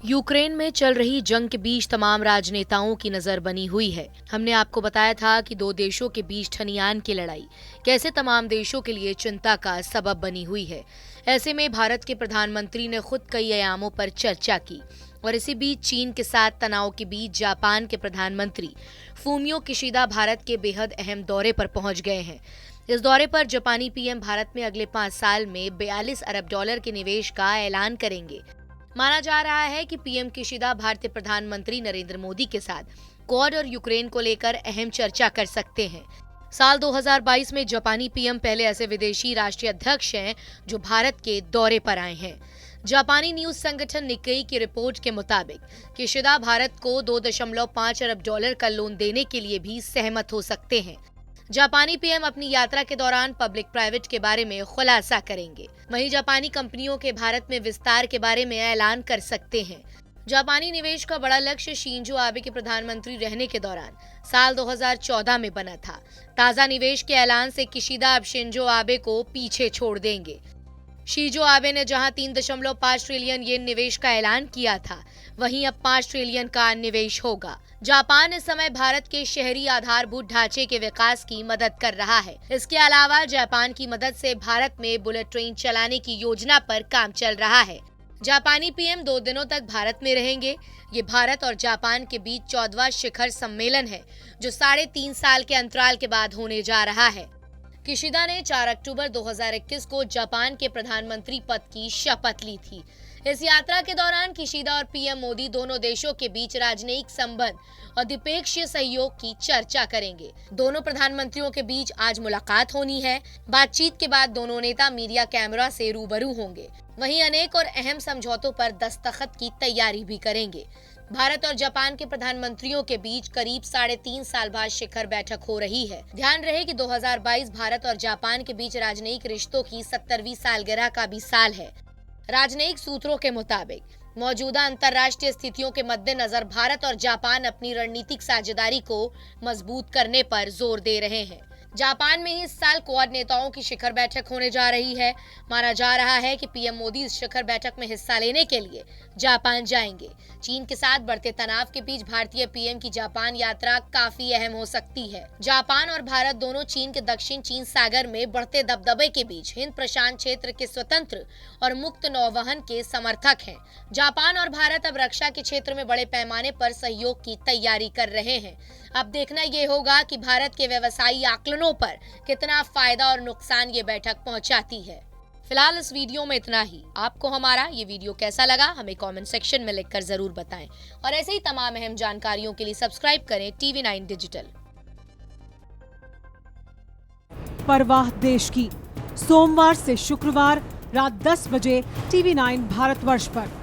Ukraine में चल रही जंग के बीच तमाम राजनेताओं की नजर बनी हुई है। हमने आपको बताया था कि दो देशों के बीच ठनियान की लड़ाई कैसे तमाम देशों के लिए चिंता का सबब बनी हुई है। ऐसे में भारत के प्रधानमंत्री ने खुद कई आयामों पर चर्चा की और इसी बीच चीन के साथ तनाव के बीच जापान के प्रधानमंत्री फूमियो किशिदा भारत के बेहद अहम दौरे पर पहुंच गए हैं। इस दौरे पर जापानी पीएम भारत में अगले 5 साल में $42 अरब के निवेश का ऐलान करेंगे। माना जा रहा है कि पीएम किशिदा भारतीय प्रधानमंत्री नरेंद्र मोदी के साथ क्वाड और यूक्रेन को लेकर अहम चर्चा कर सकते हैं। साल 2022 में जापानी पीएम पहले ऐसे विदेशी राष्ट्रीय अध्यक्ष हैं जो भारत के दौरे पर आए हैं। जापानी न्यूज संगठन निक्केई की रिपोर्ट के मुताबिक किशिदा भारत को $2.5 अरब का लोन देने के लिए भी सहमत हो सकते हैं। जापानी पीएम अपनी यात्रा के दौरान पब्लिक प्राइवेट के बारे में खुलासा करेंगे। वहीं जापानी कंपनियों के भारत में विस्तार के बारे में ऐलान कर सकते हैं। जापानी निवेश का बड़ा लक्ष्य शिंजो आबे के प्रधानमंत्री रहने के दौरान साल 2014 में बना था। ताजा निवेश के ऐलान से किशिदा अब शिंजो आबे को पीछे छोड़ देंगे। शिंजो आबे ने जहां 3.5 ट्रिलियन येन निवेश का ऐलान किया था, वहीं अब 5 ट्रिलियन का निवेश होगा। जापान इस समय भारत के शहरी आधारभूत ढांचे के विकास की मदद कर रहा है। इसके अलावा जापान की मदद से भारत में बुलेट ट्रेन चलाने की योजना पर काम चल रहा है। जापानी पीएम 2 दिनों तक भारत में रहेंगे। ये भारत और जापान के बीच 14वां शिखर सम्मेलन है, जो 3.5 साल के अंतराल के बाद होने जा रहा है। किशिदा ने 4 अक्टूबर 2021 को जापान के प्रधानमंत्री पद की शपथ ली थी। इस यात्रा के दौरान किशिदा और पीएम मोदी दोनों देशों के बीच राजनयिक संबंध और द्विपक्षीय सहयोग की चर्चा करेंगे। दोनों प्रधानमंत्रियों के बीच आज मुलाकात होनी है। बातचीत के बाद दोनों नेता मीडिया कैमरा से रूबरू होंगे। वहीं अनेक और अहम समझौतों पर दस्तखत की तैयारी भी करेंगे। भारत और जापान के प्रधानमंत्रियों के बीच करीब 3.5 साल बाद शिखर बैठक हो रही है। ध्यान रहे कि 2022 भारत और जापान के बीच राजनयिक रिश्तों की 70वीं सालगिरह का भी साल है। राजनयिक सूत्रों के मुताबिक मौजूदा अंतर्राष्ट्रीय स्थितियों के मद्देनजर भारत और जापान अपनी रणनीतिक साझेदारी को मजबूत करने पर जोर दे रहे हैं। जापान में ही इस साल क्वाड नेताओं की शिखर बैठक होने जा रही है। माना जा रहा है कि पीएम मोदी इस शिखर बैठक में हिस्सा लेने के लिए जापान जाएंगे। चीन के साथ बढ़ते तनाव के बीच भारतीय पीएम की जापान यात्रा काफी अहम हो सकती है। जापान और भारत दोनों चीन के दक्षिण चीन सागर में बढ़ते दबदबे के बीच हिंद प्रशांत क्षेत्र के स्वतंत्र और मुक्त नौवहन के समर्थक हैं। जापान और भारत अब रक्षा के क्षेत्र में बड़े पैमाने पर सहयोग की तैयारी कर रहे हैं। अब देखना ये होगा कि भारत के व्यवसायी आकलनों पर कितना फायदा और नुकसान ये बैठक पहुंचाती है। फिलहाल इस वीडियो में इतना ही। आपको हमारा ये वीडियो कैसा लगा हमें कमेंट सेक्शन में लिखकर जरूर बताएं और ऐसे ही तमाम अहम जानकारियों के लिए सब्सक्राइब करें TV9 डिजिटल। परवाह देश की, सोमवार से शुक्रवार रात 10 बजे TV9 भारतवर्ष पर।